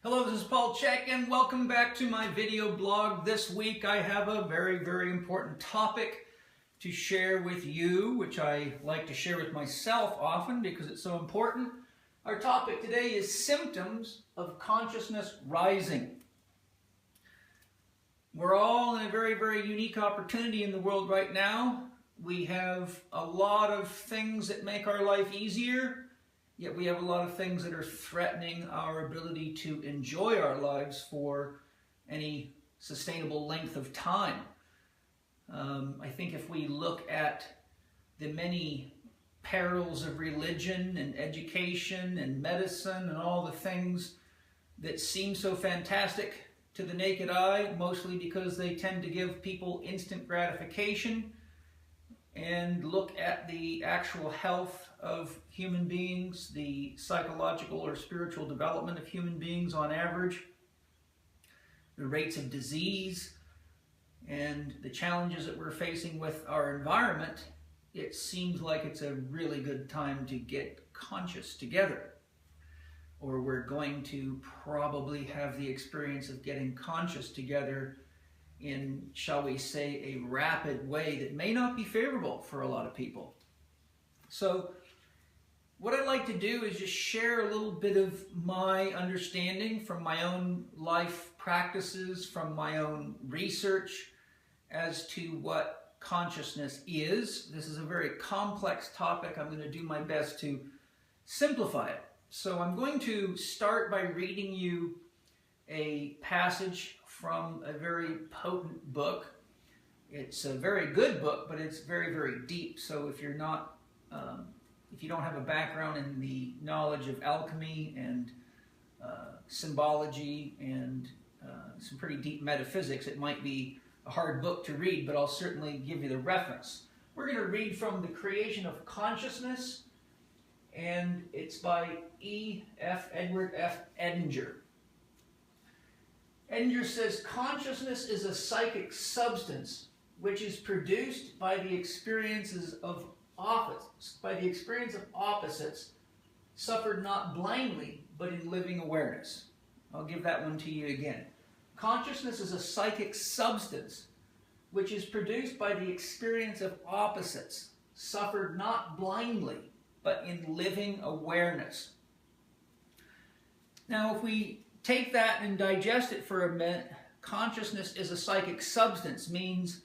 Hello, this is Chek, and welcome back to my video blog. This week I have a very important topic to share with you, which I like to share with myself often because it's so important. Our topic today is symptoms of consciousness rising. We're all in a very unique opportunity in the world right now. We have a lot of things that make our life easier. Yet we have a lot of things that are threatening our ability to enjoy our lives for any sustainable length of time. I think if we look at the many perils of religion and education and medicine and all the things that seem so fantastic to the naked eye, mostly because they tend to give people instant gratification, and look at the actual health of human beings, the psychological or spiritual development of human beings on average, the rates of disease, and the challenges that we're facing with our environment, it seems like it's a really good time to get conscious together. Or we're going to probably have the experience of getting conscious together in, shall we say, a rapid way that may not be favorable for a lot of people. So what I'd like to do is just share a little bit of my understanding from my own life practices, from my own research as to what consciousness is. This is a very complex topic. I'm going to do my best to simplify it. So I'm going to start by reading you a passage from a very potent book. It's a very good book, but it's very deep. So if you're not, if you don't have a background in the knowledge of alchemy and symbology and some pretty deep metaphysics, it might be a hard book to read, but I'll certainly give you the reference. We're going to read from The Creation of Consciousness, and it's by Edward F. Edinger. Edinger says, consciousness is a psychic substance which is produced by the experiences of opposites, suffered not blindly, but in living awareness. I'll give that one to you again. Consciousness is a psychic substance which is produced by the experience of opposites, suffered not blindly, but in living awareness. Now, if we take that and digest it for a minute, consciousness is a psychic substance, means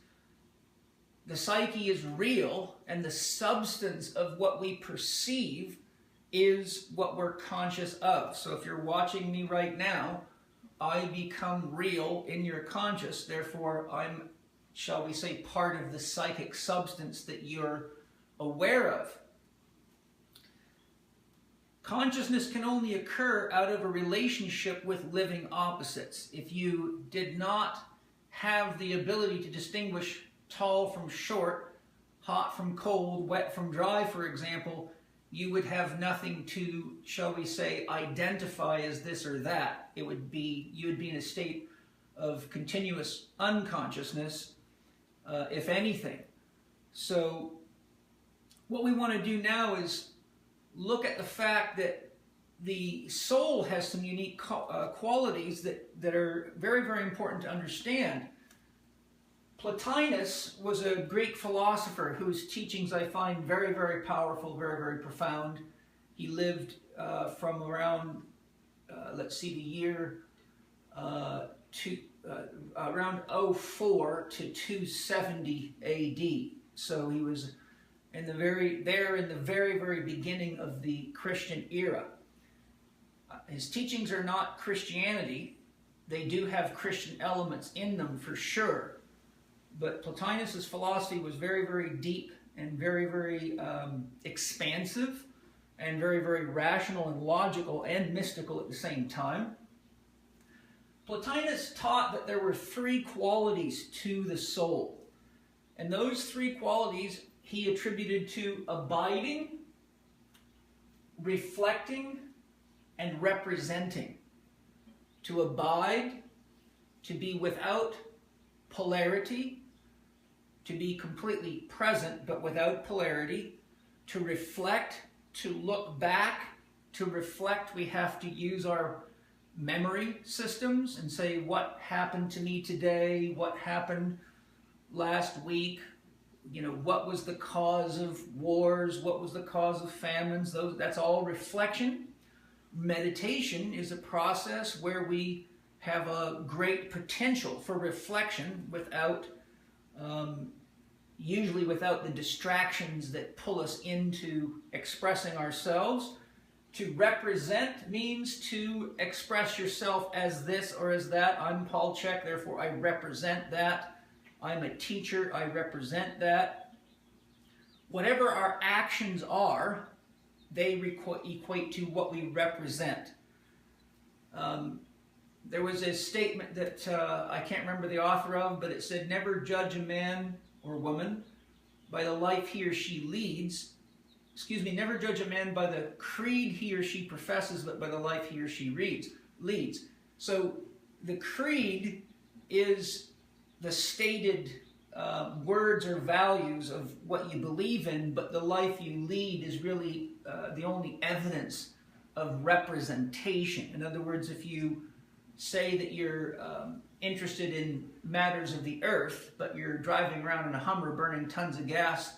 the psyche is real and the substance of what we perceive is what we're conscious of. So if you're watching me right now, I become real in your conscious, therefore I'm, shall we say, part of the psychic substance that you're aware of. Consciousness can only occur out of a relationship with living opposites. If you did not have the ability to distinguish tall from short, hot from cold, wet from dry, for example, you would have nothing to, shall we say, identify as this or that. It would be, you would be in a state of continuous unconsciousness, if anything. So what we want to do now is look at the fact that the soul has some unique qualities that are very important to understand. Plotinus was a Greek philosopher whose teachings I find very powerful, very profound. He lived from around, let's see, the year around 04 to 270 AD. So he was in the very beginning of the Christian era. His teachings are not Christianity. They do have Christian elements in them for sure. But Plotinus's philosophy was very deep and very expansive and very rational and logical and mystical at the same time. Plotinus taught that there were three qualities to the soul. And those three qualities he attributed to abiding, reflecting, and representing. To abide, to be without polarity, to be completely present but without polarity, to reflect, to look back. To reflect, we have to use our memory systems and say, what happened to me today? What happened last week? What was the cause of wars? What was the cause of famines? That's all reflection. Meditation is a process where we have a great potential for reflection without, usually without the distractions that pull us into expressing ourselves. To represent means to express yourself as this or as that. I'm Paul Chek, therefore I represent that. I'm a teacher, I represent that. Whatever our actions are, they equate to what we represent. There was a statement that I can't remember the author of, but it said, never judge a man or woman by the life he or she leads. Never judge a man by the creed he or she professes, but by the life he or she leads. So the creed is the stated words or values of what you believe in, but the life you lead is really the only evidence of representation. In other words, if you say that you're interested in matters of the earth, but you're driving around in a Hummer burning tons of gas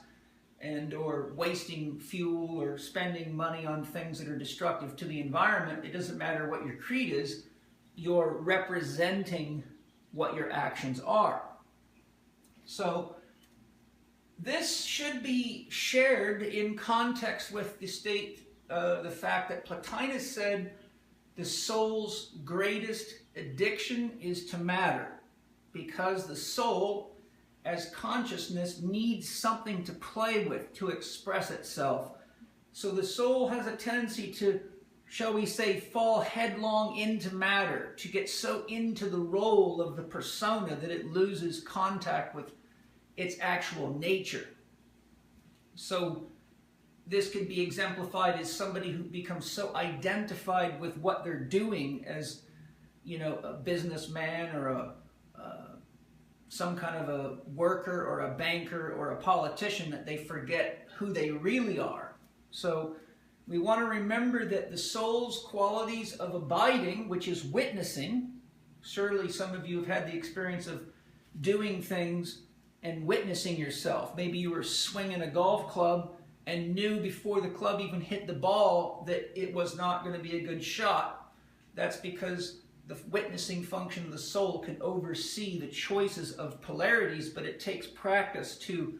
or wasting fuel or spending money on things that are destructive to the environment, it doesn't matter what your creed is, you're representing what your actions are. So this should be shared in context with the fact that Plotinus said the soul's greatest addiction is to matter, because the soul as consciousness needs something to play with, to express itself. So the soul has a tendency to, shall we say, fall headlong into matter, to get so into the role of the persona that it loses contact with its actual nature. So this could be exemplified as somebody who becomes so identified with what they're doing as, a businessman or some kind of a worker or a banker or a politician, that they forget who they really are. So we want to remember that the soul's qualities of abiding, which is witnessing, surely some of you have had the experience of doing things and witnessing yourself. Maybe you were swinging a golf club and knew before the club even hit the ball that it was not going to be a good shot. That's because the witnessing function of the soul can oversee the choices of polarities, but it takes practice to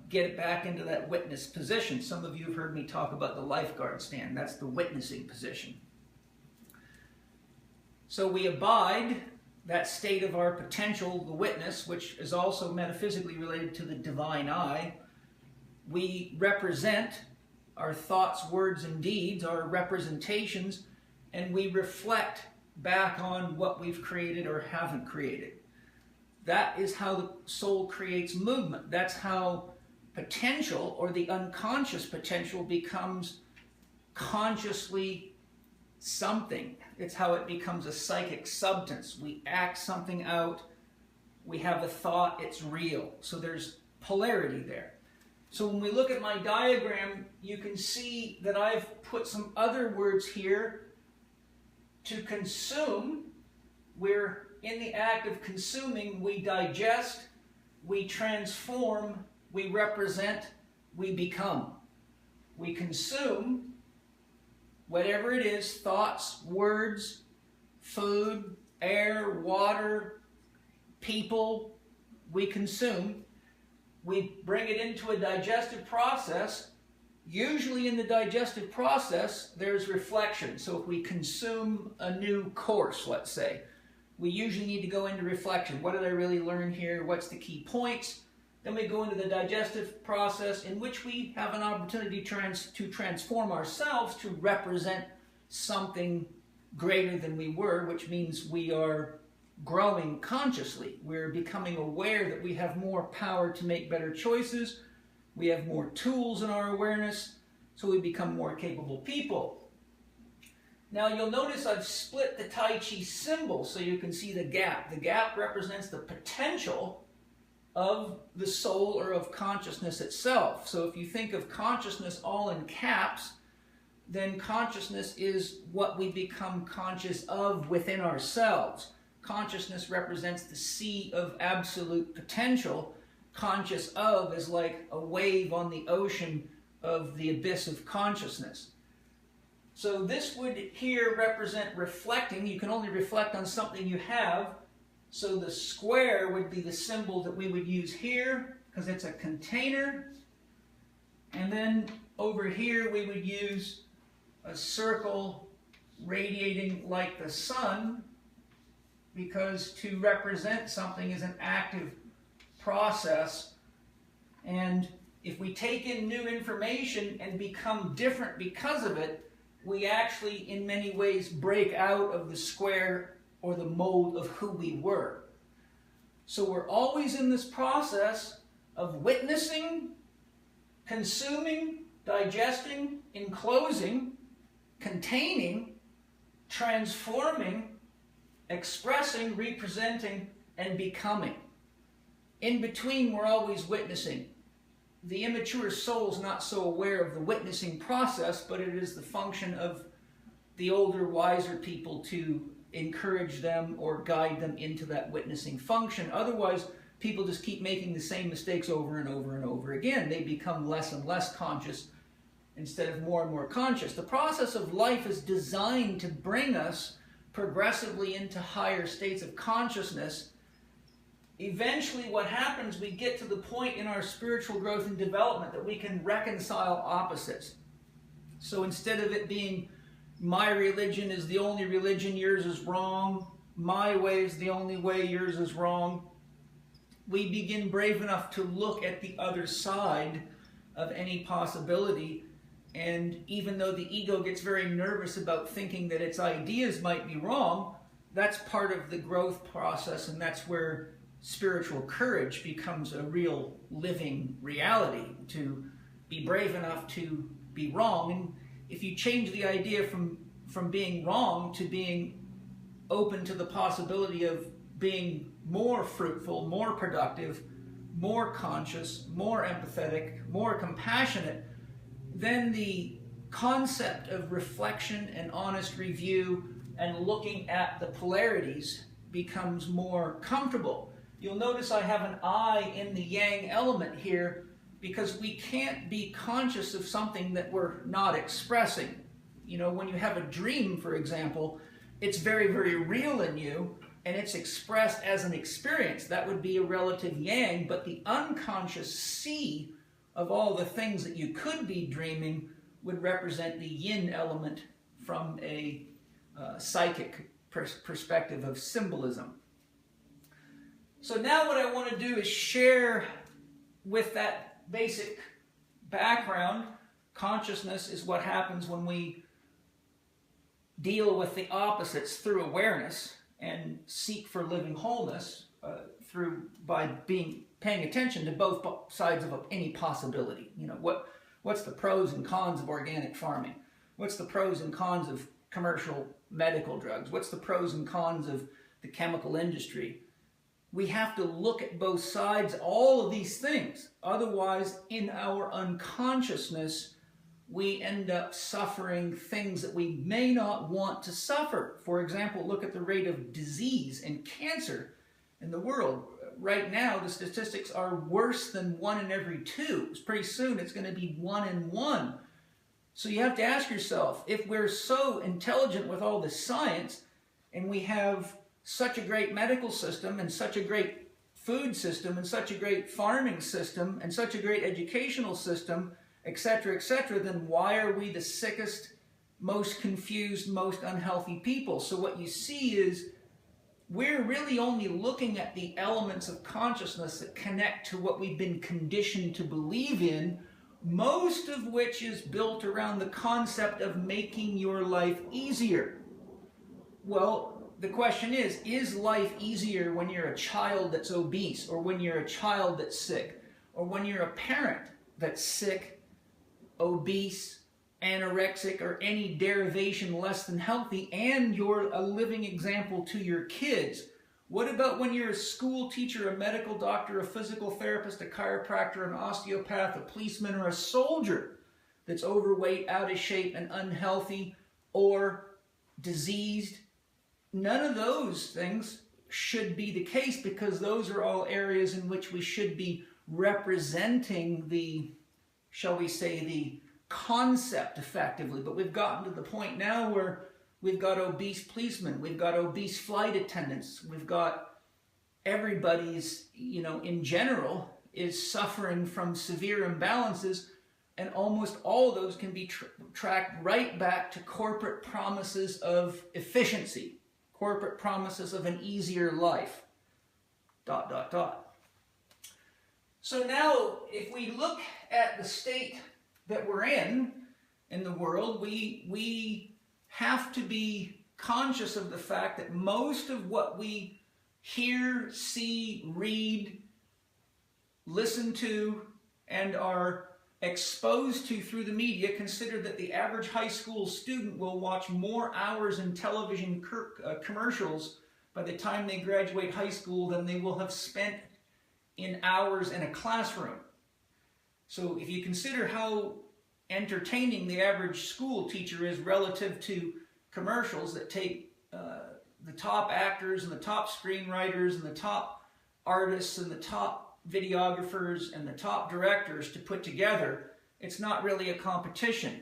get it back into that witness position. Some of you have heard me talk about the lifeguard stand. That's the witnessing position. So we abide, that state of our potential, the witness, which is also metaphysically related to the divine eye. We represent our thoughts, words, and deeds, our representations, and we reflect back on what we've created or haven't created. That is how the soul creates movement. That's how potential, or the unconscious potential, becomes consciously something. It's how it becomes a psychic substance. We act something out, we have a thought, it's real. So there's polarity there. So when we look at my diagram, you can see that I've put some other words here. To consume, we're in the act of consuming. We digest, we transform, we represent, we become. We consume whatever it is, thoughts, words, food, air, water, people, we consume. We bring it into a digestive process. Usually in the digestive process, there's reflection. So if we consume a new course, let's say, we usually need to go into reflection. What did I really learn here? What's the key points? Then we go into the digestive process, in which we have an opportunity to transform ourselves to represent something greater than we were, which means we are growing consciously. We're becoming aware that we have more power to make better choices. We have more tools in our awareness, so we become more capable people. Now you'll notice I've split the Tai Chi symbol so you can see the gap. The gap represents the potential of the soul or of consciousness itself. So if you think of consciousness all in caps, then consciousness is what we become conscious of within ourselves. Consciousness represents the sea of absolute potential. Conscious of is like a wave on the ocean of the abyss of consciousness. So this would here represent reflecting. You can only reflect on something you have. So the square would be the symbol that we would use here because it's a container. And then over here we would use a circle radiating like the sun, because to represent something is an active process. And if we take in new information and become different because of it, we actually in many ways break out of the square or the mold of who we were. So we're always in this process of witnessing, consuming, digesting, enclosing, containing, transforming, expressing, representing, and becoming. In between, we're always witnessing. The immature soul is not so aware of the witnessing process, but it is the function of the older, wiser people to encourage them or guide them into that witnessing function. Otherwise, people just keep making the same mistakes over and over and over again. They become less and less conscious instead of more and more conscious. The process of life is designed to bring us progressively into higher states of consciousness. Eventually what happens, we get to the point in our spiritual growth and development that we can reconcile opposites. So instead of it being my religion is the only religion, yours is wrong, my way is the only way, yours is wrong, we begin brave enough to look at the other side of any possibility. And even though the ego gets very nervous about thinking that its ideas might be wrong, that's part of the growth process, and that's where spiritual courage becomes a real living reality, to be brave enough to be wrong. And if you change the idea from being wrong to being open to the possibility of being more fruitful, more productive, more conscious, more empathetic, more compassionate, then the concept of reflection and honest review and looking at the polarities becomes more comfortable. You'll notice I have an I in the yang element here because we can't be conscious of something that we're not expressing. You know, when you have a dream, for example, it's very, very real in you and it's expressed as an experience. That would be a relative yang, but the unconscious C of all the things that you could be dreaming would represent the yin element from a psychic perspective of symbolism. So now what I want to do is share with that basic background. Consciousness is what happens when we deal with the opposites through awareness and seek for living wholeness by paying attention to both sides of any possibility. You know, what's the pros and cons of organic farming? What's the pros and cons of commercial medical drugs? What's the pros and cons of the chemical industry? We have to look at both sides, all of these things. Otherwise, in our unconsciousness, we end up suffering things that we may not want to suffer. For example, look at the rate of disease and cancer in the world. Right now, the statistics are worse than 1 in every 2. Pretty soon, it's going to be 1 in 1. So you have to ask yourself, if we're so intelligent with all this science, and we have such a great medical system, and such a great food system, and such a great farming system, and such a great educational system, etc., then why are we the sickest, most confused, most unhealthy people? So what you see is we're really only looking at the elements of consciousness that connect to what we've been conditioned to believe in, most of which is built around the concept of making your life easier. Well, the question is life easier when you're a child that's obese, or when you're a child that's sick, or when you're a parent that's sick, obese, anorexic, or any derivation less than healthy, and you're a living example to your kids? What about when you're a school teacher, a medical doctor, a physical therapist, a chiropractor, an osteopath, a policeman, or a soldier that's overweight, out of shape, and unhealthy, or diseased. None of those things should be the case, because those are all areas in which we should be representing the, shall we say, the concept effectively. But we've gotten to the point now where we've got obese policemen, we've got obese flight attendants, we've got everybody's, in general, is suffering from severe imbalances, and almost all of those can be tracked right back to corporate promises of efficiency, corporate promises of an easier life, ... So now, if we look at the state that we're in the world, we have to be conscious of the fact that most of what we hear, see, read, listen to, and are exposed to through the media, consider that the average high school student will watch more hours in television commercials by the time they graduate high school than they will have spent in hours in a classroom. So if you consider how entertaining the average school teacher is relative to commercials that take the top actors and the top screenwriters and the top artists and the top videographers and the top directors to put together, it's not really a competition.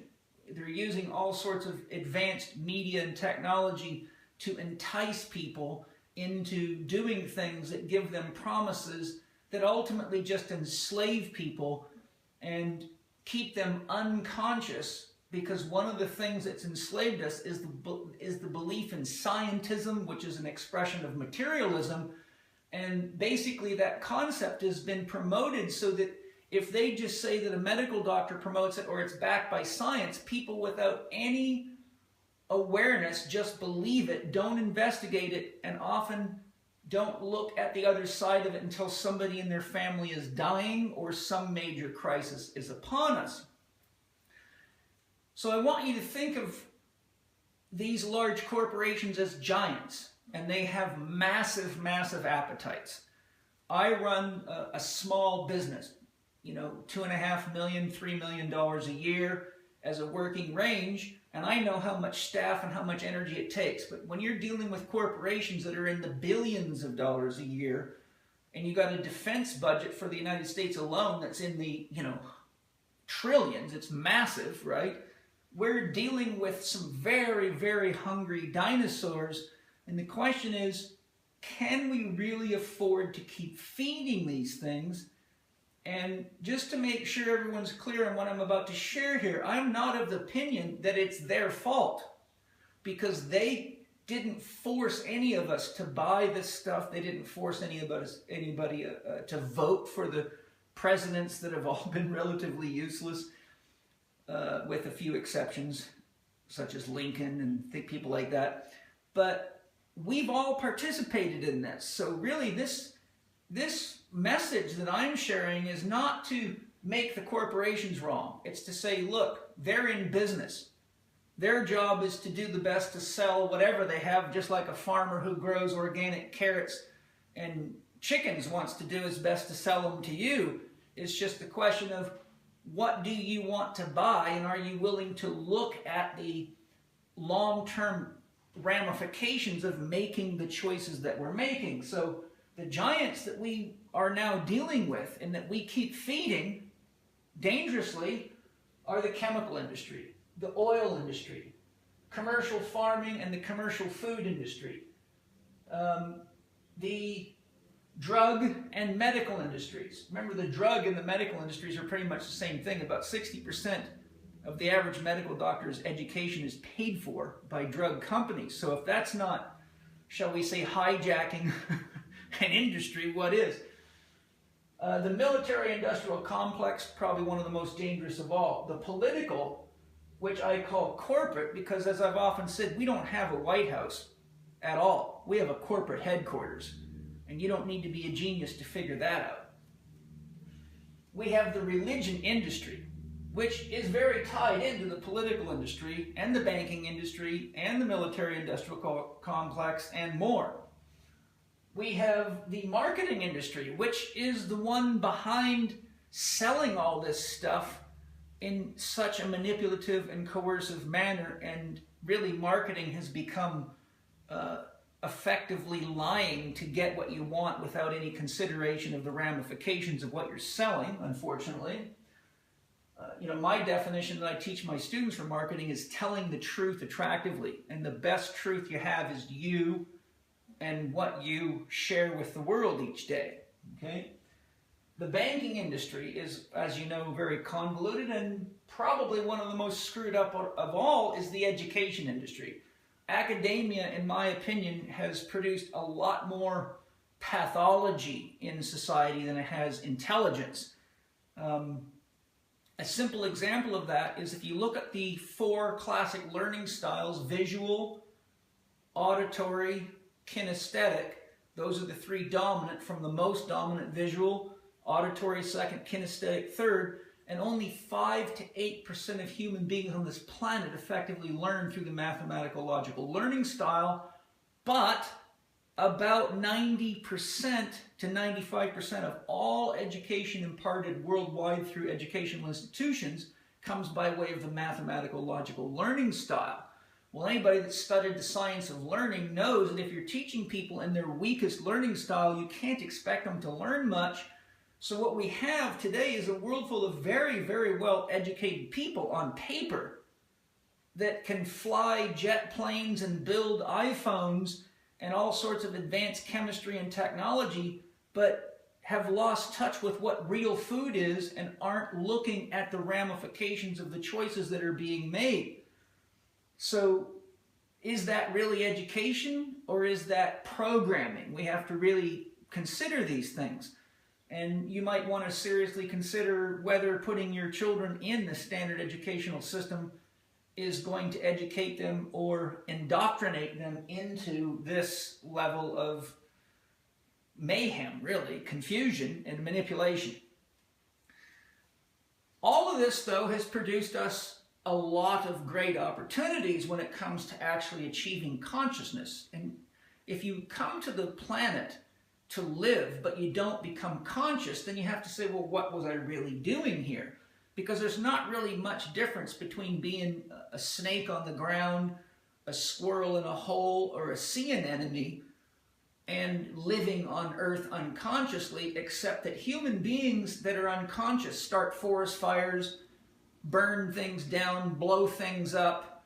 They're using all sorts of advanced media and technology to entice people into doing things that give them promises that ultimately just enslave people and keep them unconscious, because one of the things that's enslaved us is the belief in scientism, which is an expression of materialism. And basically that concept has been promoted so that if they just say that a medical doctor promotes it or it's backed by science, people without any awareness just believe it, don't investigate it, and often don't look at the other side of it until somebody in their family is dying or some major crisis is upon us. So I want you to think of these large corporations as giants, and they have massive, massive appetites. I run a small business, $2.5 million, $3 million a year as a working range, and I know how much staff and how much energy it takes. But when you're dealing with corporations that are in the billions of dollars a year, and you got a defense budget for the United States alone that's in the, trillions, it's massive, right? We're dealing with some very, very hungry dinosaurs, and the question is, can we really afford to keep feeding these things? And just to make sure everyone's clear on what I'm about to share here, I'm not of the opinion that it's their fault, because they didn't force any of us to buy this stuff. They didn't force anybody to vote for the presidents that have all been relatively useless, with a few exceptions, such as Lincoln and people like that. But we've all participated in this. So really this message that I'm sharing is not to make the corporations wrong. It's to say, look, they're in business. Their job is to do the best to sell whatever they have, just like a farmer who grows organic carrots and chickens wants to do his best to sell them to you. It's just the question of, what do you want to buy, and are you willing to look at the long-term ramifications of making the choices that we're making? So the giants that we are now dealing with and that we keep feeding dangerously are the chemical industry, the oil industry, commercial farming, and the commercial food industry, the drug and medical industries. Remember, the drug and the medical industries are pretty much the same thing. About 60% of the average medical doctor's education is paid for by drug companies. So if that's not, shall we say, hijacking an industry, what is? The military-industrial complex, probably one of the most dangerous of all. The political, which I call corporate, because as I've often said, we don't have a White House at all. We have a corporate headquarters. And you don't need to be a genius to figure that out. We have the religion industry, which is very tied into the political industry and the banking industry and the military-industrial complex and more. We have the marketing industry, which is the one behind selling all this stuff in such a manipulative and coercive manner, and really marketing has become effectively lying to get what you want without any consideration of the ramifications of what you're selling, unfortunately. My definition that I teach my students for marketing is telling the truth attractively. And the best truth you have is you and what you share with the world each day. Okay? The banking industry is, as you know, very convoluted, and probably one of the most screwed up of all is the education industry. Academia, in my opinion, has produced a lot more pathology in society than it has intelligence. A simple example of that is if you look at the 4 classic learning styles: visual, auditory, kinesthetic. Those are the 3 dominant, from the most dominant: visual, auditory second, kinesthetic third. And only 5 to 8% of human beings on this planet effectively learn through the mathematical logical learning style, but about 90% to 95% of all education imparted worldwide through educational institutions comes by way of the mathematical logical learning style. Well, anybody that's studied the science of learning knows that if you're teaching people in their weakest learning style, you can't expect them to learn much. So what we have today is a world full of very, very well-educated people on paper that can fly jet planes and build iPhones and all sorts of advanced chemistry and technology, but have lost touch with what real food is and aren't looking at the ramifications of the choices that are being made. So is that really education, or is that programming? We have to really consider these things. And you might want to seriously consider whether putting your children in the standard educational system is going to educate them or indoctrinate them into this level of mayhem, really, confusion and manipulation. All of this, though, has produced us a lot of great opportunities when it comes to actually achieving consciousness. And if you come to the planet to live, but you don't become conscious, then you have to say, well, what was I really doing here? Because there's not really much difference between being a snake on the ground, a squirrel in a hole, or a sea anemone, and living on Earth unconsciously, except that human beings that are unconscious start forest fires, burn things down, blow things up,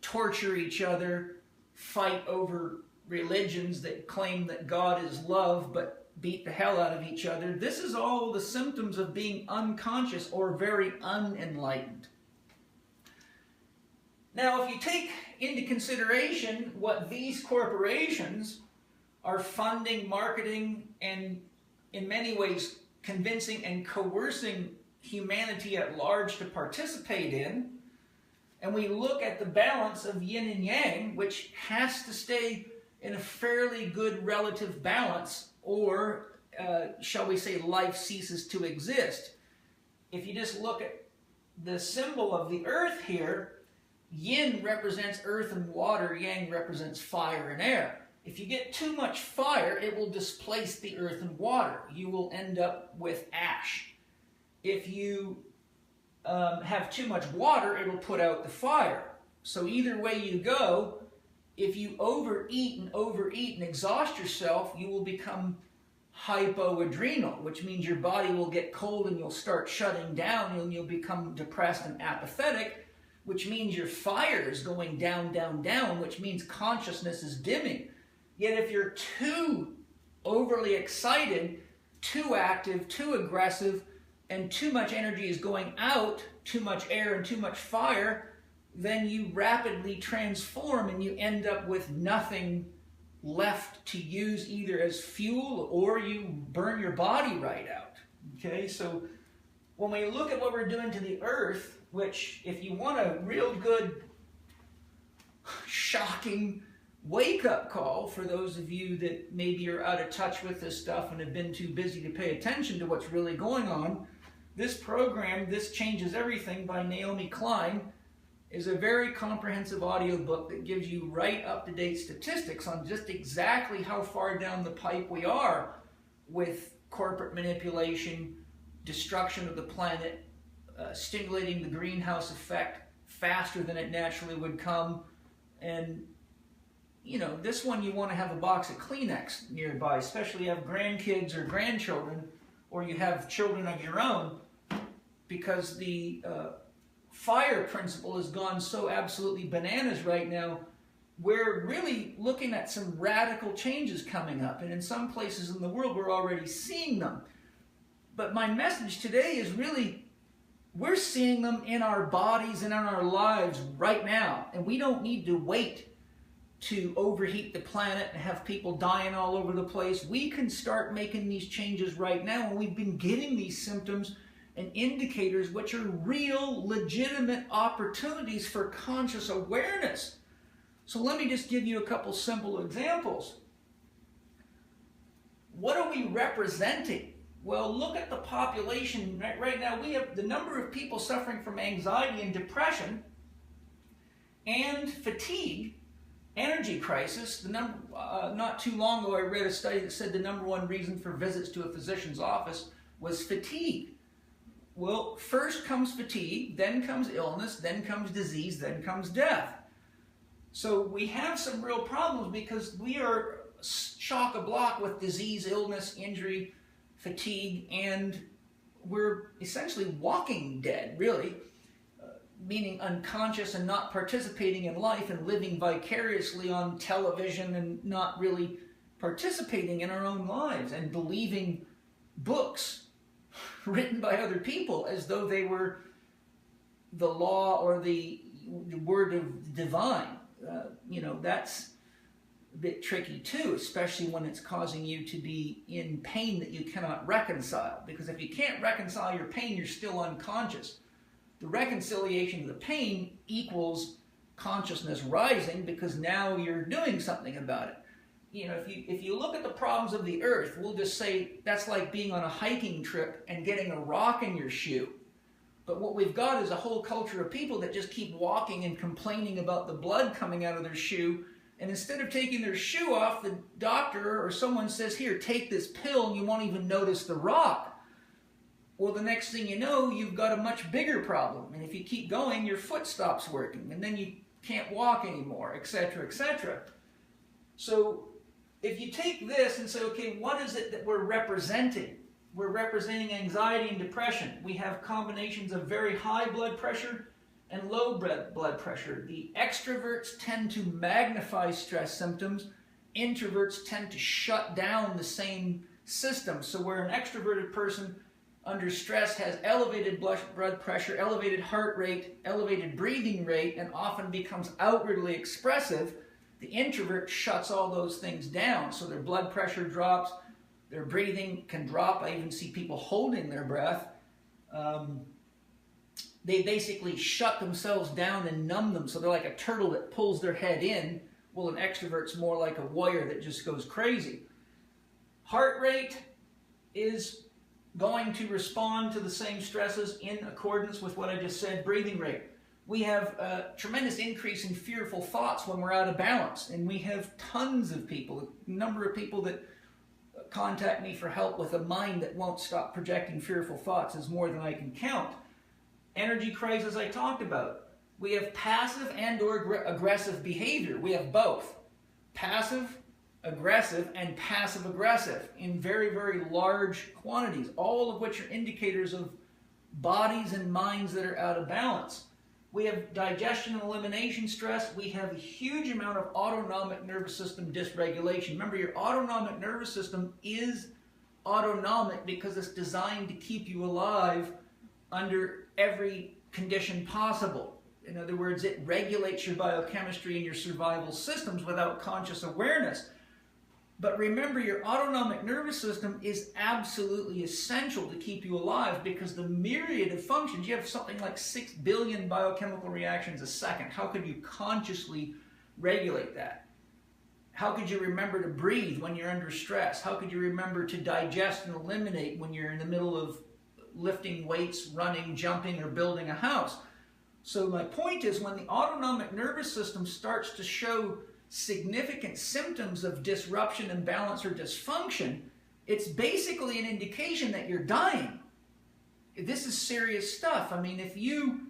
torture each other, fight over religions that claim that God is love but beat the hell out of each other. This is all the symptoms of being unconscious or very unenlightened. Now, if you take into consideration what these corporations are funding, marketing, and in many ways convincing and coercing humanity at large to participate in, and we look at the balance of yin and yang, which has to stay in a fairly good relative balance, or shall we say life ceases to exist. If you just look at the symbol of the earth here, yin represents earth and water, yang represents fire and air. If you get too much fire, it will displace the earth and water. You will end up with ash. If you have too much water, it will put out the fire. So either way you go, if you overeat and exhaust yourself, you will become hypoadrenal, which means your body will get cold and you'll start shutting down and you'll become depressed and apathetic, which means your fire is going down, down, down, which means consciousness is dimming. Yet if you're too overly excited, too active, too aggressive, and too much energy is going out, too much air and too much fire, then you rapidly transform and you end up with nothing left to use either as fuel, or you burn your body right out. Okay, so when we look at what we're doing to the earth, which if you want a real good, shocking wake-up call for those of you that maybe are out of touch with this stuff and have been too busy to pay attention to what's really going on, this program, This Changes Everything by Naomi Klein, is a very comprehensive audiobook that gives you right up-to-date statistics on just exactly how far down the pipe we are with corporate manipulation, destruction of the planet, stimulating the greenhouse effect faster than it naturally would come. And you know, this one you want to have a box of Kleenex nearby, especially if you have grandkids or grandchildren, or you have children of your own, because the fire principle has gone so absolutely bananas right now. We're really looking at some radical changes coming up, and in some places in the world we're already seeing them. But my message today is really, we're seeing them in our bodies and in our lives right now, and we don't need to wait to overheat the planet and have people dying all over the place. We can start making these changes right now, and we've been getting these symptoms and indicators which are real, legitimate opportunities for conscious awareness. So let me just give you a couple simple examples. What are we representing? Well, look at the population. Right now, we have the number of people suffering from anxiety and depression and fatigue, energy crisis. Not too long ago, I read a study that said the #1 reason for visits to a physician's office was fatigue. Well, first comes fatigue, then comes illness, then comes disease, then comes death. So we have some real problems because we are chock-a-block with disease, illness, injury, fatigue, and we're essentially walking dead, really, meaning unconscious and not participating in life and living vicariously on television and not really participating in our own lives and believing books written by other people as though they were the law or the word of divine. You know, that's a bit tricky too, especially when it's causing you to be in pain that you cannot reconcile. Because if you can't reconcile your pain, you're still unconscious. The reconciliation of the pain equals consciousness rising, because now you're doing something about it. You know, if you look at the problems of the earth, we'll just say that's like being on a hiking trip and getting a rock in your shoe. But what we've got is a whole culture of people that just keep walking and complaining about the blood coming out of their shoe. And instead of taking their shoe off, the doctor or someone says, here, take this pill, and you won't even notice the rock. Well, the next thing you know, you've got a much bigger problem. And if you keep going, your foot stops working, and then you can't walk anymore, etc., etc. So if you take this and say, okay, what is it that we're representing? We're representing anxiety and depression. We have combinations of very high blood pressure and low blood pressure. The extroverts tend to magnify stress symptoms. Introverts tend to shut down the same system. So where an extroverted person under stress has elevated blood pressure, elevated heart rate, elevated breathing rate, and often becomes outwardly expressive, the introvert shuts all those things down. So their blood pressure drops, their breathing can drop. I even see people holding their breath. They basically shut themselves down and numb them. So they're like a turtle that pulls their head in. Well, an extrovert's more like a warrior that just goes crazy. Heart rate is going to respond to the same stresses in accordance with what I just said. Breathing rate. We have a tremendous increase in fearful thoughts when we're out of balance. And we have tons of people, a number of people that contact me for help with a mind that won't stop projecting fearful thoughts is more than I can count. Energy crisis I talked about. We have passive and or aggressive behavior. We have both. Passive, aggressive, and passive aggressive in very, very large quantities, all of which are indicators of bodies and minds that are out of balance. We have digestion and elimination stress. We have a huge amount of autonomic nervous system dysregulation. Remember, your autonomic nervous system is autonomic because it's designed to keep you alive under every condition possible. In other words, it regulates your biochemistry and your survival systems without conscious awareness. But remember, your autonomic nervous system is absolutely essential to keep you alive, because the myriad of functions, you have something like 6 billion biochemical reactions a second. How could you consciously regulate that? How could you remember to breathe when you're under stress? How could you remember to digest and eliminate when you're in the middle of lifting weights, running, jumping, or building a house? So my point is, when the autonomic nervous system starts to show significant symptoms of disruption, imbalance, or dysfunction, it's basically an indication that you're dying. this is serious stuff. I mean, if you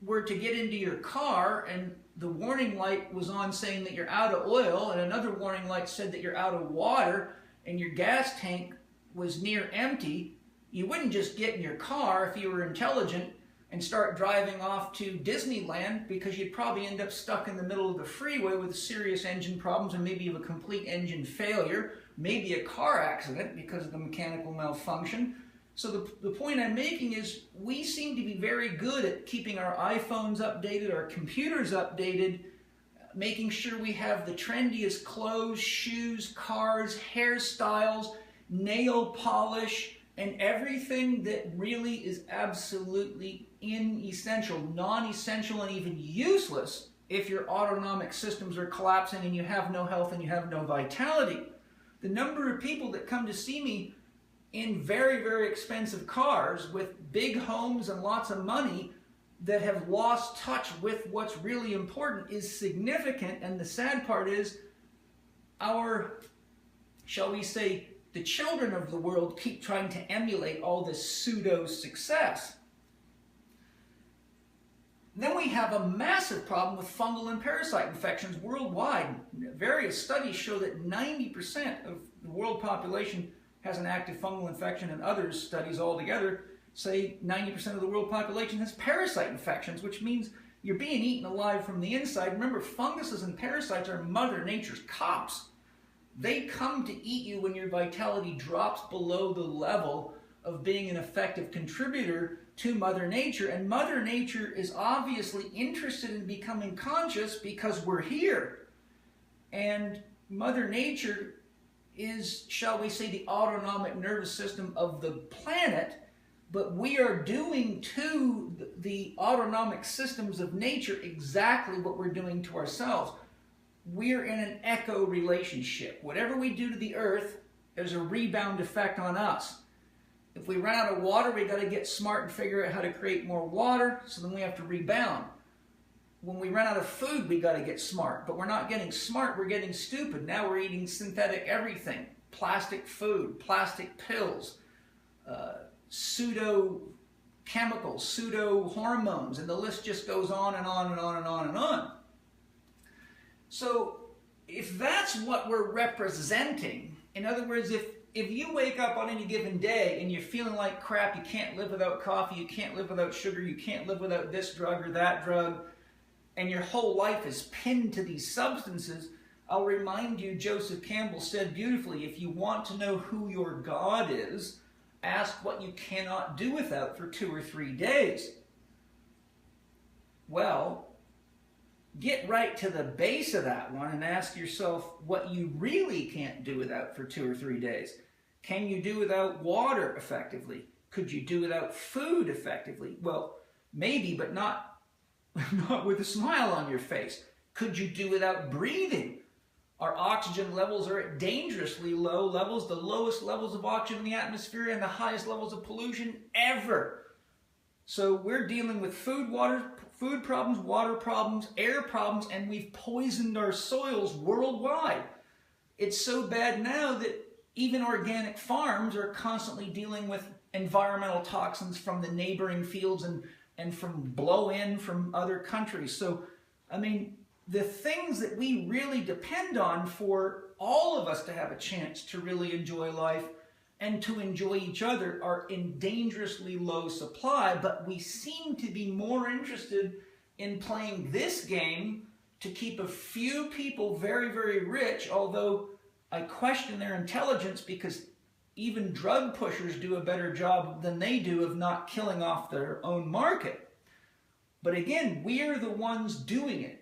were to get into your car and the warning light was on saying that you're out of oil, and another warning light said that you're out of water, and your gas tank was near empty, you wouldn't just get in your car if you were intelligent and start driving off to Disneyland, because you'd probably end up stuck in the middle of the freeway with serious engine problems and maybe a complete engine failure, maybe a car accident because of the mechanical malfunction. So the point I'm making is we seem to be very good at keeping our iPhones updated, our computers updated, making sure we have the trendiest clothes, shoes, cars, hairstyles, nail polish, and everything that really is absolutely inessential, non-essential, and even useless if your autonomic systems are collapsing and you have no health and you have no vitality. The number of people that come to see me in very, very expensive cars with big homes and lots of money that have lost touch with what's really important is significant. And the sad part is our, shall we say, the children of the world keep trying to emulate all this pseudo success. Then we have a massive problem with fungal and parasite infections worldwide. Various studies show that 90% of the world population has an active fungal infection, and other studies altogether say 90% of the world population has parasite infections, which means you're being eaten alive from the inside. Remember, funguses and parasites are Mother Nature's cops. They come to eat you when your vitality drops below the level of being an effective contributor to Mother Nature. And Mother Nature is obviously interested in becoming conscious because we're here. And Mother Nature is, shall we say, the autonomic nervous system of the planet, but we are doing to the autonomic systems of nature exactly what we're doing to ourselves. We're in an echo relationship. Whatever we do to the earth, there's a rebound effect on us. If we run out of water, we got to get smart and figure out how to create more water, so then we have to rebound. When we run out of food, we got to get smart, but we're not getting smart, we're getting stupid. Now we're eating synthetic everything, plastic food, plastic pills, pseudo chemicals, pseudo hormones, and the list just goes on and on and on and on and on. So if that's what we're representing, in other words, if you wake up on any given day and you're feeling like crap, you can't live without coffee, you can't live without sugar, you can't live without this drug or that drug, and your whole life is pinned to these substances, I'll remind you, Joseph Campbell said beautifully, if you want to know who your God is, ask what you cannot do without for 2 or 3 days. Well, get right to the base of that one and ask yourself what you really can't do without for 2 or 3 days. Can you do without water effectively? Could you do without food effectively? Well, maybe, but not with a smile on your face. Could you do without breathing? Our oxygen levels are at dangerously low levels, the lowest levels of oxygen in the atmosphere and the highest levels of pollution ever. So we're dealing with food problems, water problems, air problems, and we've poisoned our soils worldwide. It's so bad now that even organic farms are constantly dealing with environmental toxins from the neighboring fields and from blow-in from other countries. So, I mean, the things that we really depend on for all of us to have a chance to really enjoy life and to enjoy each other are in dangerously low supply, but we seem to be more interested in playing this game to keep a few people very, very rich, although I question their intelligence, because even drug pushers do a better job than they do of not killing off their own market. But again, we are the ones doing it.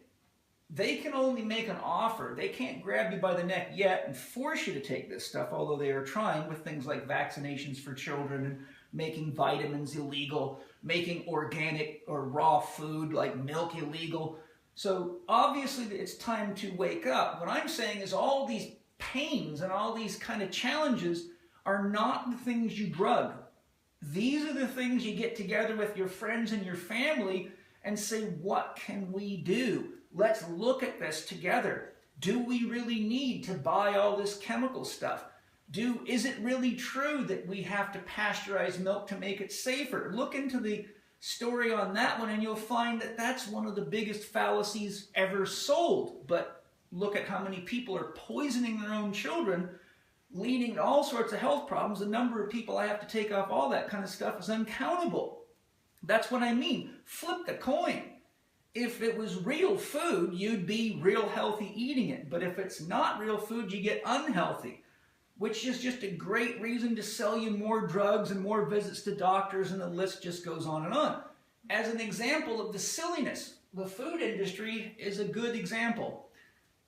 They can only make an offer. They can't grab you by the neck yet and force you to take this stuff, although they are trying with things like vaccinations for children and making vitamins illegal, making organic or raw food like milk illegal. So obviously it's time to wake up. What I'm saying is all these pains and all these kind of challenges are not the things you drug. These are the things you get together with your friends and your family and say, what can we do? Let's look at this together. Do we really need to buy all this chemical stuff? Is it really true that we have to pasteurize milk to make it safer? Look into the story on that one and you'll find that that's one of the biggest fallacies ever sold. But look at how many people are poisoning their own children, leading to all sorts of health problems. The number of people I have to take off all that kind of stuff is uncountable. That's what I mean. Flip the coin. If it was real food, you'd be real healthy eating it. But if it's not real food, you get unhealthy, which is just a great reason to sell you more drugs and more visits to doctors, and the list just goes on and on. As an example of the silliness, the food industry is a good example.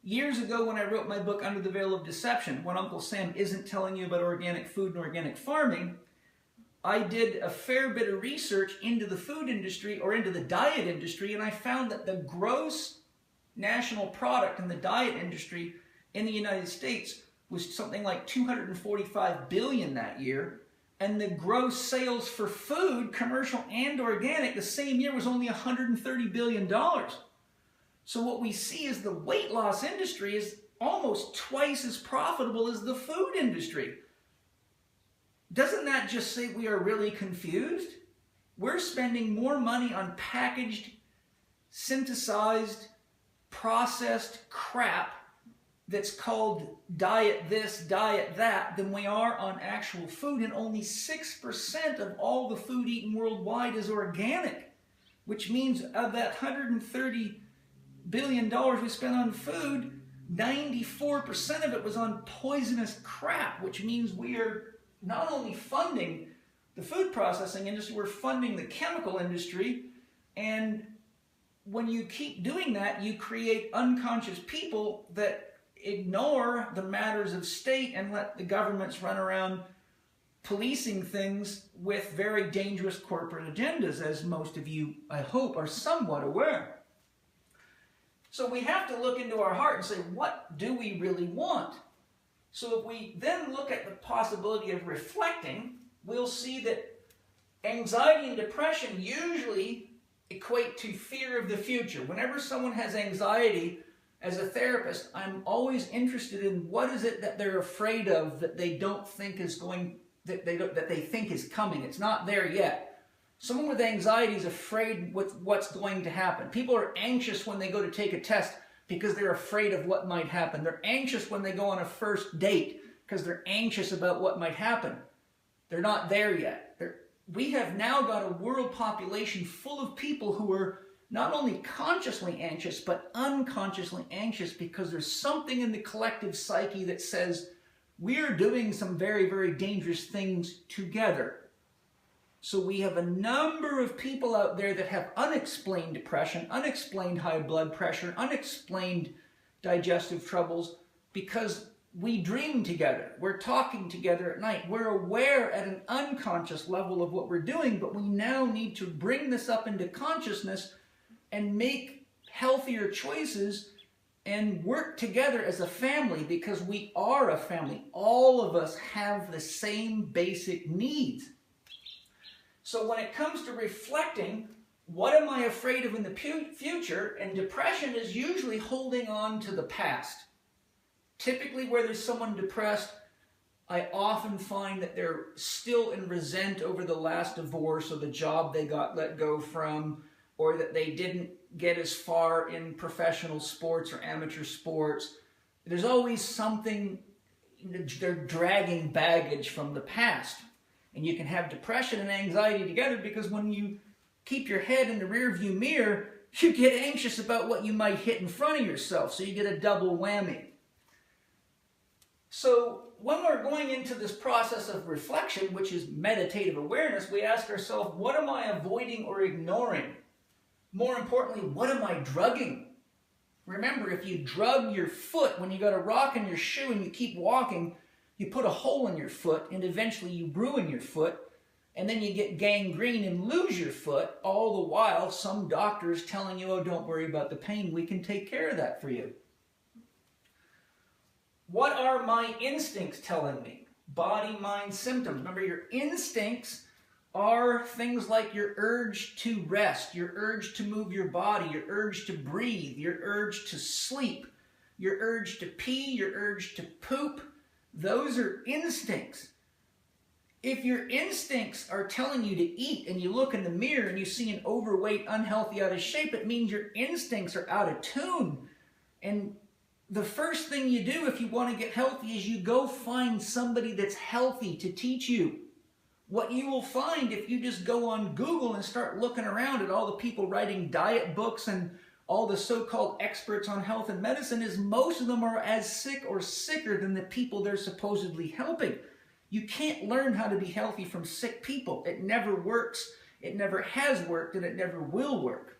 Years ago when I wrote my book, Under the Veil of Deception, when Uncle Sam isn't telling you about organic food and organic farming, I did a fair bit of research into the food industry or into the diet industry, and I found that the gross national product in the diet industry in the United States was something like $245 billion that year, and the gross sales for food, commercial and organic, the same year was only $130 billion. So what we see is the weight loss industry is almost twice as profitable as the food industry. Doesn't that just say we are really confused? We're spending more money on packaged, synthesized, processed crap that's called diet this, diet that, than we are on actual food, and only 6% of all the food eaten worldwide is organic, which means of that $130 billion we spent on food, 94% of it was on poisonous crap, which means we are not only funding the food processing industry, we're funding the chemical industry. And when you keep doing that, you create unconscious people that ignore the matters of state and let the governments run around policing things with very dangerous corporate agendas, as most of you, I hope, are somewhat aware. So we have to look into our heart and say, what do we really want? So if we then look at the possibility of reflecting, we'll see that anxiety and depression usually equate to fear of the future. Whenever someone has anxiety, as a therapist, I'm always interested in what is it that they're afraid of that they don't think is going, that they think is coming. It's not there yet. Someone with anxiety is afraid with what's going to happen. People are anxious when they go to take a test because they're afraid of what might happen. They're anxious when they go on a first date because they're anxious about what might happen. They're not there yet. We have now got a world population full of people who are not only consciously anxious, but unconsciously anxious because there's something in the collective psyche that says we're doing some very, very dangerous things together. So we have a number of people out there that have unexplained depression, unexplained high blood pressure, unexplained digestive troubles because we dream together. We're talking together at night. We're aware at an unconscious level of what we're doing, but we now need to bring this up into consciousness and make healthier choices and work together as a family because we are a family. All of us have the same basic needs. So when it comes to reflecting, what am I afraid of in the future? And depression is usually holding on to the past. Typically where there's someone depressed, I often find that they're still in resent over the last divorce or the job they got let go from, or that they didn't get as far in professional sports or amateur sports. There's always something, they're dragging baggage from the past. And you can have depression and anxiety together because when you keep your head in the rearview mirror, you get anxious about what you might hit in front of yourself. So you get a double whammy. So when we're going into this process of reflection, which is meditative awareness, we ask ourselves, what am I avoiding or ignoring? More importantly, what am I drugging? Remember, if you drug your foot when you got a rock in your shoe and you keep walking, you put a hole in your foot and eventually you ruin your foot and then you get gangrene and lose your foot, all the while some doctor is telling you, oh, don't worry about the pain, we can take care of that for you. What are my instincts telling me? Body, mind, symptoms. Remember, your instincts are things like your urge to rest, your urge to move your body, your urge to breathe, your urge to sleep, your urge to pee, your urge to poop, Those are instincts. If your instincts are telling you to eat and you look in the mirror and you see an overweight, unhealthy, out of shape, it means your instincts are out of tune. And the first thing you do if you want to get healthy is you go find somebody that's healthy to teach you. What you will find if you just go on Google and start looking around at all the people writing diet books and all the so-called experts on health and medicine is most of them are as sick or sicker than the people they're supposedly helping. You can't learn how to be healthy from sick people. It never works, it never has worked, and it never will work.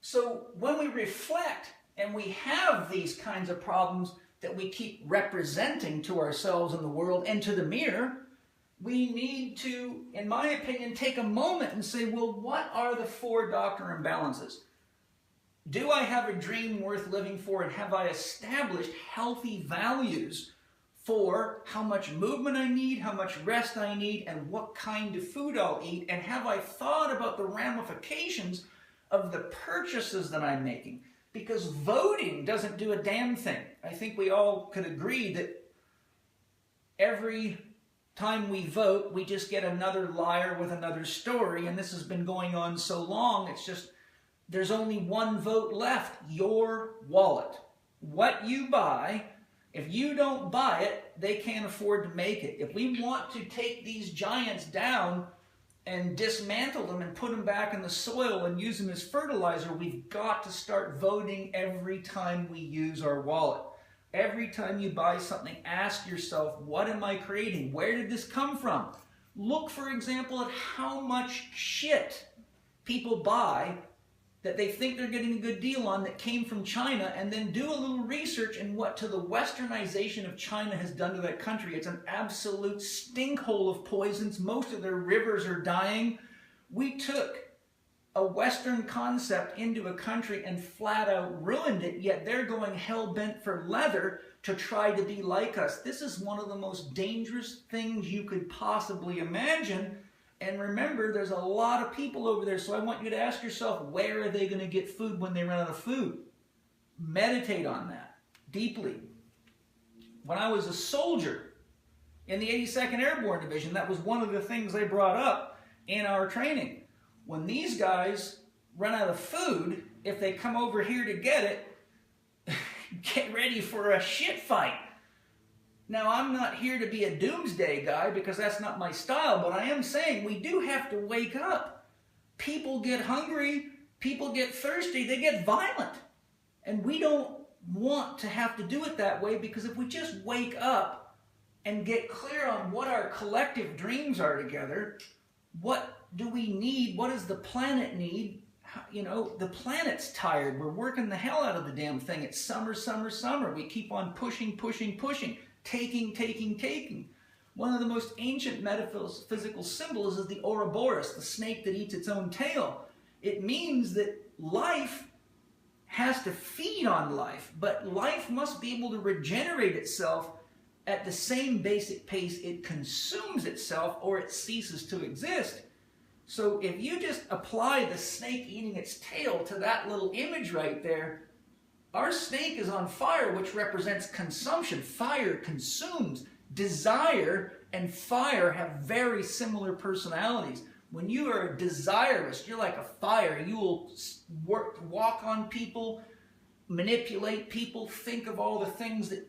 So when we reflect and we have these kinds of problems that we keep representing to ourselves in the world and to the mirror, we need to, in my opinion, take a moment and say, well, what are the 4 doctrine imbalances? Do I have a dream worth living for, and have I established healthy values for how much movement I need, how much rest I need, and what kind of food I'll eat? And have I thought about the ramifications of the purchases that I'm making? Because voting doesn't do a damn thing. I think we all could agree that every time we vote, we just get another liar with another story, and this has been going on so long, it's just, there's only one vote left, your wallet. What you buy, if you don't buy it, they can't afford to make it. If we want to take these giants down and dismantle them and put them back in the soil and use them as fertilizer, we've got to start voting every time we use our wallet. Every time you buy something, ask yourself, what am I creating? Where did this come from? Look, for example, at how much shit people buy that they think they're getting a good deal on that came from China, and then do a little research in what to the westernization of China has done to that country. It's an absolute stinkhole of poisons. Most of their rivers are dying. We took a Western concept into a country and flat out ruined it, yet they're going hell-bent for leather to try to be like us. This is one of the most dangerous things you could possibly imagine. And remember, there's a lot of people over there, so I want you to ask yourself, where are they going to get food when they run out of food? Meditate on that deeply. When I was a soldier in the 82nd Airborne Division, that was one of the things they brought up in our training. When these guys run out of food, if they come over here to get it, get ready for a shit fight. Now, I'm not here to be a doomsday guy because that's not my style, but I am saying we do have to wake up. People get hungry, people get thirsty, they get violent. And we don't want to have to do it that way, because if we just wake up and get clear on what our collective dreams are together, what do we need? What does the planet need? You know, the planet's tired. We're working the hell out of the damn thing. It's summer, summer, summer. We keep on pushing, pushing, pushing. Taking, taking, taking. One of the most ancient metaphysical symbols is the Ouroboros, the snake that eats its own tail. It means that life has to feed on life, but life must be able to regenerate itself at the same basic pace it consumes itself, or it ceases to exist. So if you just apply the snake eating its tail to that little image right there, our snake is on fire, which represents consumption. Fire consumes. Desire and fire have very similar personalities. When you are desirous, you're like a fire. You will walk on people, manipulate people, think of all the things that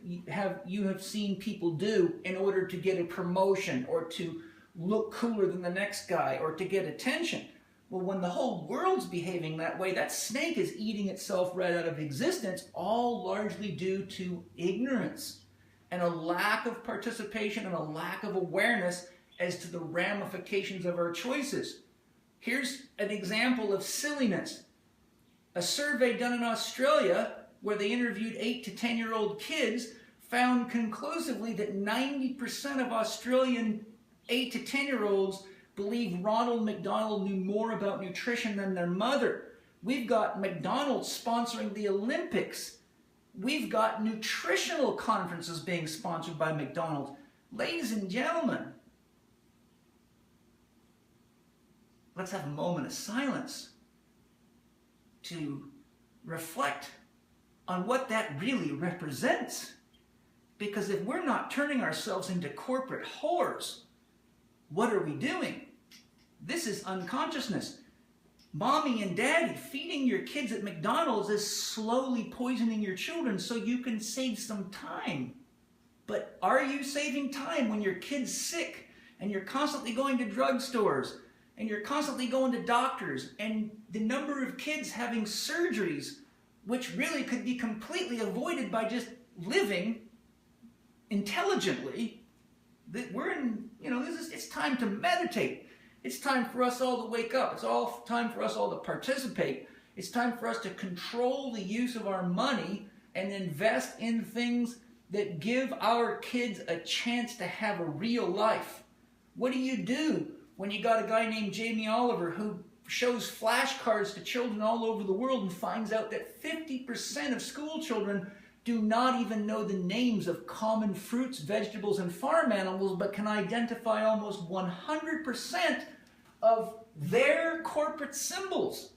you have seen people do in order to get a promotion, or to look cooler than the next guy, or to get attention. Well, when the whole world's behaving that way, that snake is eating itself right out of existence, all largely due to ignorance and a lack of participation and a lack of awareness as to the ramifications of our choices. Here's an example of silliness. A survey done in Australia, where they interviewed 8 to 10-year-old kids, found conclusively that 90% of Australian 8 to 10-year-olds believe Ronald McDonald knew more about nutrition than their mother. We've got McDonald's sponsoring the Olympics. We've got nutritional conferences being sponsored by McDonald's. Ladies and gentlemen, let's have a moment of silence to reflect on what that really represents. Because if we're not turning ourselves into corporate whores, what are we doing? This is unconsciousness. Mommy and daddy feeding your kids at McDonald's is slowly poisoning your children so you can save some time. But are you saving time when your kid's sick and you're constantly going to drugstores and you're constantly going to doctors and the number of kids having surgeries, which really could be completely avoided by just living intelligently? That we're in, it's time to meditate. It's time for us all to wake up. It's all time for us all to participate. It's time for us to control the use of our money and invest in things that give our kids a chance to have a real life. What do you do when you got a guy named Jamie Oliver who shows flashcards to children all over the world and finds out that 50% of school children do not even know the names of common fruits, vegetables, and farm animals, but can identify almost 100% of their corporate symbols?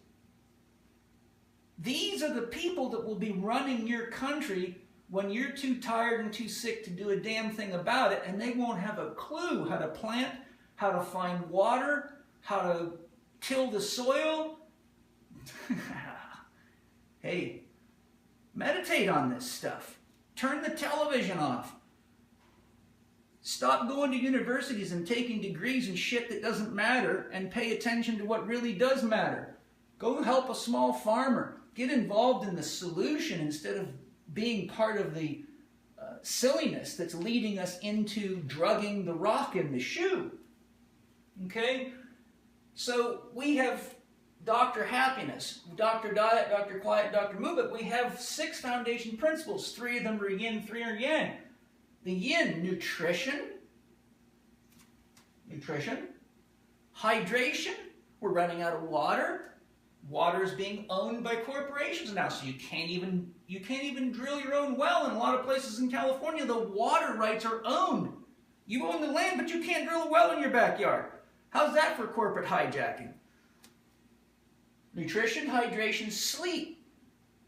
These are the people that will be running your country when you're too tired and too sick to do a damn thing about it, and they won't have a clue how to plant, how to find water, how to till the soil. Hey, meditate on this stuff. Turn the television off. Stop going to universities and taking degrees and shit that doesn't matter and pay attention to what really does matter. Go help a small farmer. Get involved in the solution instead of being part of the silliness that's leading us into drugging the rock in the shoe. Okay? So we have Dr. Happiness, Dr. Diet, Dr. Quiet, Dr. Movement. We have 6 foundation principles. 3 of them are yin, 3 are yang. The yin, nutrition. Hydration, we're running out of water. Water is being owned by corporations now, so you can't even drill your own well in a lot of places in California. The water rights are owned. You own the land, but you can't drill a well in your backyard. How's that for corporate hijacking? Nutrition, hydration, sleep.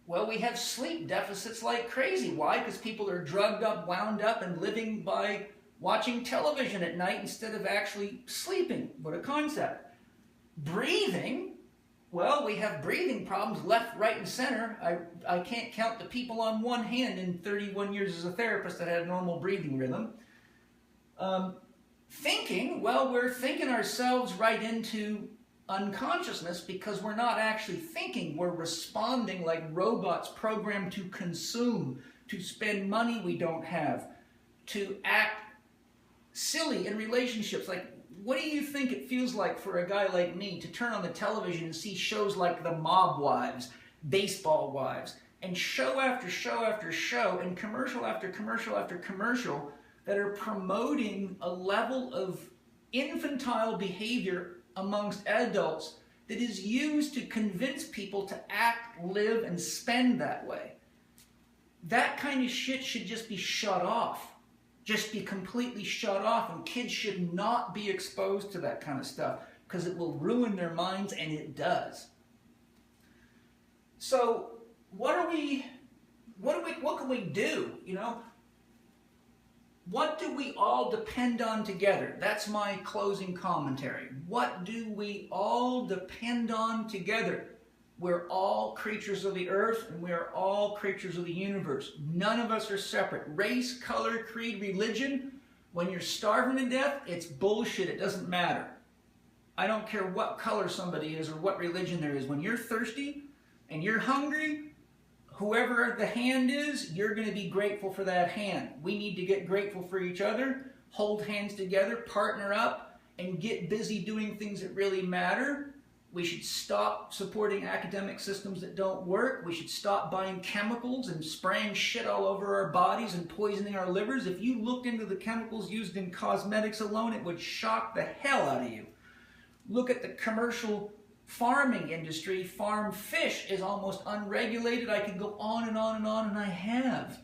Well, we have sleep deficits like crazy. Why? Because people are drugged up, wound up, and living by watching television at night instead of actually sleeping. What a concept. Breathing. Well, we have breathing problems left, right, and center. I can't count the people on one hand in 31 years as a therapist that had a normal breathing rhythm. Thinking, well, we're thinking ourselves right into unconsciousness because we're not actually thinking. We're responding like robots programmed to consume, to spend money we don't have, to act silly in relationships. Like, what do you think it feels like for a guy like me to turn on the television and see shows like The Mob Wives, Baseball Wives, and show after show after show, and commercial after commercial after commercial that are promoting a level of infantile behavior amongst adults that is used to convince people to act, live, and spend that way? That kind of shit should just be shut off. Just be completely shut off, and kids should not be exposed to that kind of stuff because it will ruin their minds, and it does. So what can we do? What do we all depend on together? That's my closing commentary. What do we all depend on together? We're all creatures of the earth, and we are all creatures of the universe. None of us are separate. Race, color, creed, religion. When you're starving to death, it's bullshit. It doesn't matter. I don't care what color somebody is or what religion there is. When you're thirsty and you're hungry, whoever the hand is, you're going to be grateful for that hand. We need to get grateful for each other, hold hands together, partner up, and get busy doing things that really matter. We should stop supporting academic systems that don't work. We should stop buying chemicals and spraying shit all over our bodies and poisoning our livers. If you looked into the chemicals used in cosmetics alone, it would shock the hell out of you. Look at the commercial farming industry. Farm fish is almost unregulated. I could go on and on and on, and I have.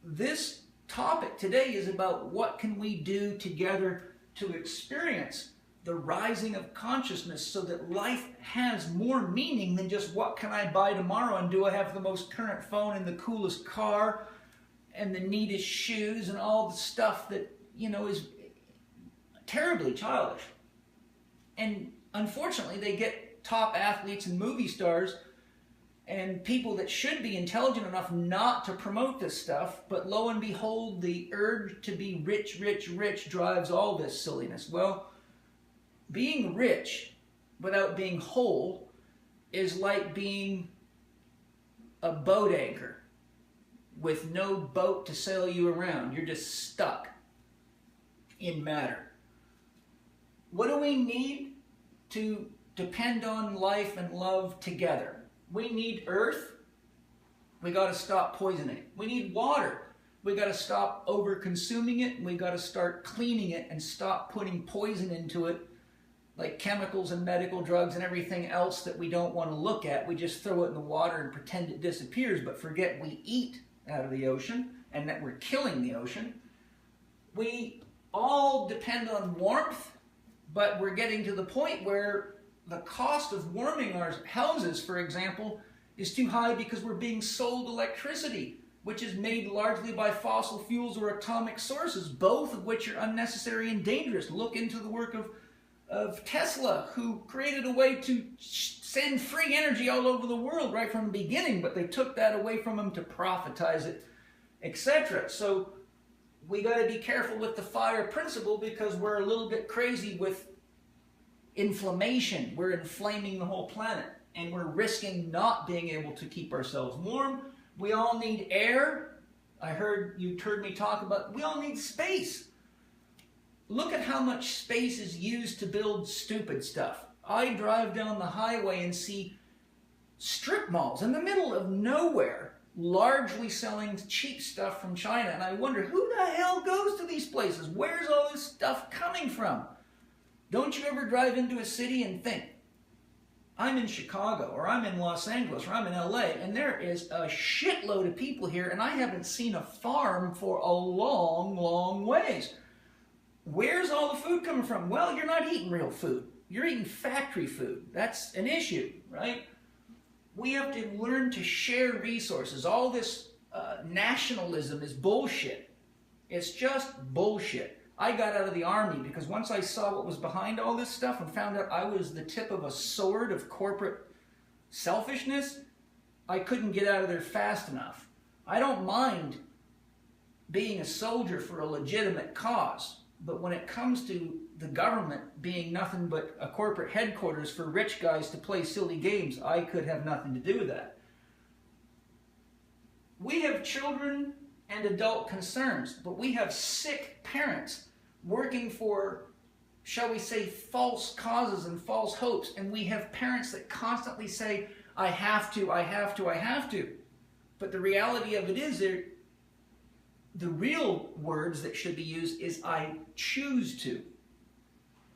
This topic today is about what can we do together to experience the rising of consciousness so that life has more meaning than just what can I buy tomorrow and do I have the most current phone and the coolest car and the neatest shoes and all the stuff that, you know, is terribly childish. And unfortunately, they get top athletes and movie stars and people that should be intelligent enough not to promote this stuff, but lo and behold, the urge to be rich, rich, rich drives all this silliness. Well, being rich without being whole is like being a boat anchor with no boat to sail you around. You're just stuck in matter. What do we need to depend on life and love together? We need earth. We got to stop poisoning it. We need water. We got to stop over consuming it. We got to start cleaning it and stop putting poison into it, like chemicals and medical drugs and everything else that we don't want to look at. We just throw it in the water and pretend it disappears, but forget we eat out of the ocean and that we're killing the ocean. We all depend on warmth, but we're getting to the point where the cost of warming our houses, for example, is too high because we're being sold electricity, which is made largely by fossil fuels or atomic sources, both of which are unnecessary and dangerous. Look into the work of Tesla, who created a way to send free energy all over the world right from the beginning, but they took that away from him to profitize it, etc. So we got to be careful with the fire principle because we're a little bit crazy with inflammation. We're inflaming the whole planet and we're risking not being able to keep ourselves warm. We all need air. You heard me talk about, we all need space. Look at how much space is used to build stupid stuff. I drive down the highway and see strip malls in the middle of nowhere, largely selling cheap stuff from China, and I wonder, who the hell goes to these places? Where's all this stuff coming from? Don't you ever drive into a city and think, I'm in Chicago, or I'm in Los Angeles, or I'm in LA, and there is a shitload of people here, and I haven't seen a farm for a long, long ways. Where's all the food coming from? Well, you're not eating real food. You're eating factory food. That's an issue, right? We have to learn to share resources. All this nationalism is bullshit. It's just bullshit. I got out of the army because once I saw what was behind all this stuff and found out I was the tip of a sword of corporate selfishness, I couldn't get out of there fast enough. I don't mind being a soldier for a legitimate cause, but when it comes to the government being nothing but a corporate headquarters for rich guys to play silly games, I could have nothing to do with that. We have children and adult concerns, but we have sick parents working for, shall we say, false causes and false hopes, and we have parents that constantly say, I have to, I have to, I have to. But the reality of it is, the real words that should be used is I choose to.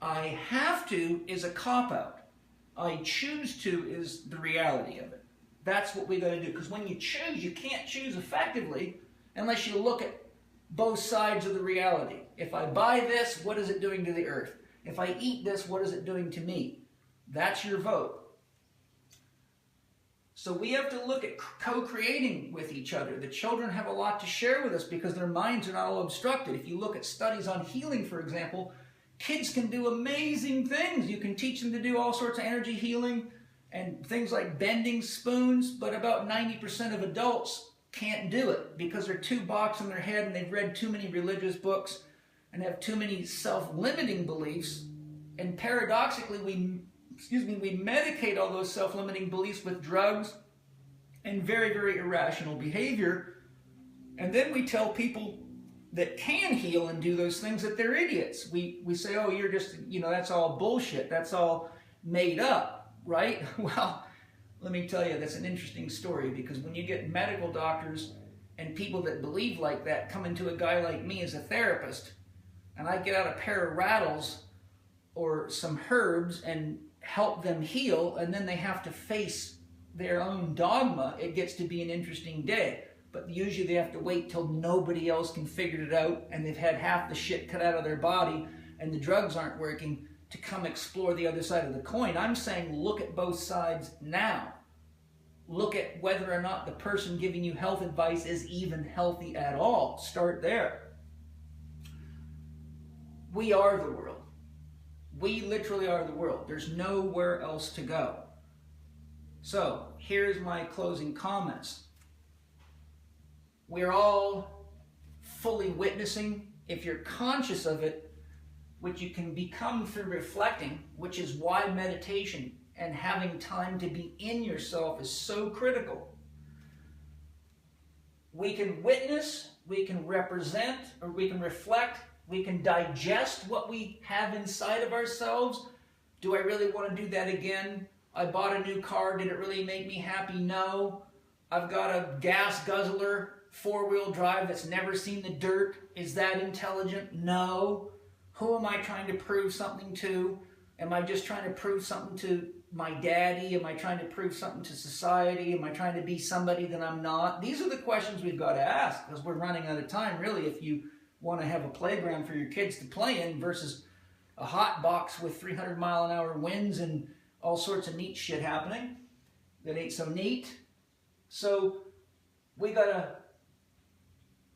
I have to is a cop-out. I choose to is the reality of it. That's what we got to do, because when you choose, you can't choose effectively unless you look at both sides of the reality. If I buy this, what is it doing to the earth? If I eat this, what is it doing to me? That's your vote. So we have to look at co-creating with each other. The children have a lot to share with us because their minds are not all obstructed. If you look at studies on healing, for example, kids can do amazing things. You can teach them to do all sorts of energy healing and things like bending spoons, but about 90% of adults can't do it because they're too boxed in their head and they've read too many religious books and have too many self-limiting beliefs. And paradoxically, we medicate all those self-limiting beliefs with drugs and very, very irrational behavior. And then we tell people that can heal and do those things that they're idiots. We say, oh, you're just, that's all bullshit. That's all made up, right? Well, let me tell you, that's an interesting story, because when you get medical doctors and people that believe like that coming to a guy like me as a therapist, and I get out a pair of rattles or some herbs and help them heal, and then they have to face their own dogma, it gets to be an interesting day. But usually they have to wait till nobody else can figure it out and they've had half the shit cut out of their body and the drugs aren't working to come explore the other side of the coin. I'm saying look at both sides now. look at whether or not the person giving you health advice is even healthy at all. Start there. We are the world. We literally are the world. There's nowhere else to go. So, here's my closing comments. We're all fully witnessing, if you're conscious of it, which you can become through reflecting, which is why meditation and having time to be in yourself is so critical. We can witness, we can represent, or we can reflect, we can digest what we have inside of ourselves. Do I really want to do that again? I bought a new car. Did it really make me happy? No. I've got a gas guzzler, 4-wheel drive that's never seen the dirt. Is that intelligent? No. Who am I trying to prove something to? Am I just trying to prove something to my daddy? Am I trying to prove something to society? Am I trying to be somebody that I'm not? These are the questions we've got to ask, because we're running out of time, really, if you want to have a playground for your kids to play in versus a hot box with 300-mile-an-hour winds and all sorts of neat shit happening that ain't so neat. So we got to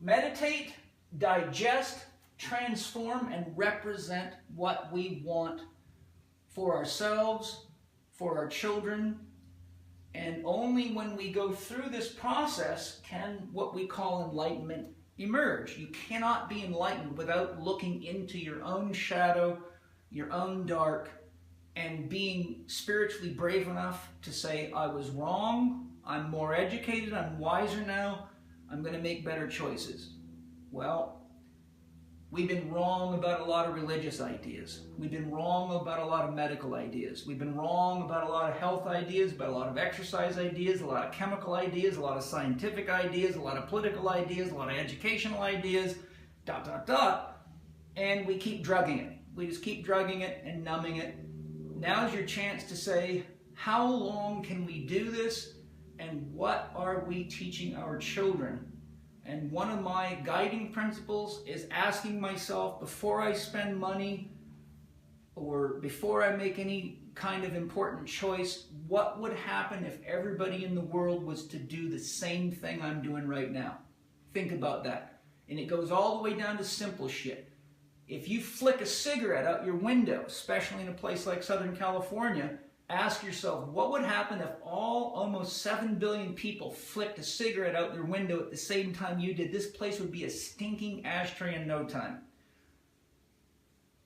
meditate, digest, transform, and represent what we want for ourselves, for our children. And only when we go through this process can what we call enlightenment emerge. You cannot be enlightened without looking into your own shadow, your own dark, and being spiritually brave enough to say, I was wrong, I'm more educated, I'm wiser now, I'm going to make better choices. Well, we've been wrong about a lot of religious ideas. We've been wrong about a lot of medical ideas. We've been wrong about a lot of health ideas, about a lot of exercise ideas, a lot of chemical ideas, a lot of scientific ideas, a lot of political ideas, a lot of educational ideas, ... And we keep drugging it. We just keep drugging it and numbing it. Now's your chance to say, how long can we do this? And what are we teaching our children? And one of my guiding principles is asking myself before I spend money or before I make any kind of important choice, what would happen if everybody in the world was to do the same thing I'm doing right now? Think about that. And it goes all the way down to simple shit. If you flick a cigarette out your window, especially in a place like Southern California, ask yourself, what would happen if almost 7 billion people flicked a cigarette out their window at the same time you did? This place would be a stinking ashtray in no time.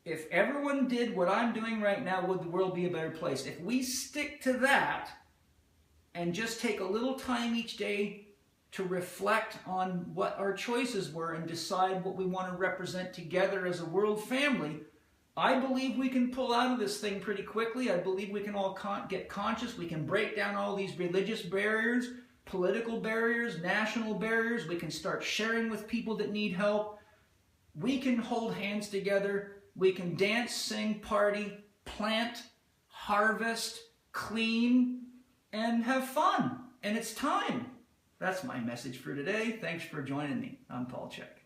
If everyone did what I'm doing right now, would the world be a better place? If we stick to that and just take a little time each day to reflect on what our choices were and decide what we want to represent together as a world family, I believe we can pull out of this thing pretty quickly. I believe we can all get conscious. We can break down all these religious barriers, political barriers, national barriers. We can start sharing with people that need help. We can hold hands together. We can dance, sing, party, plant, harvest, clean, and have fun. And it's time. That's my message for today. Thanks for joining me. I'm Paul Chek.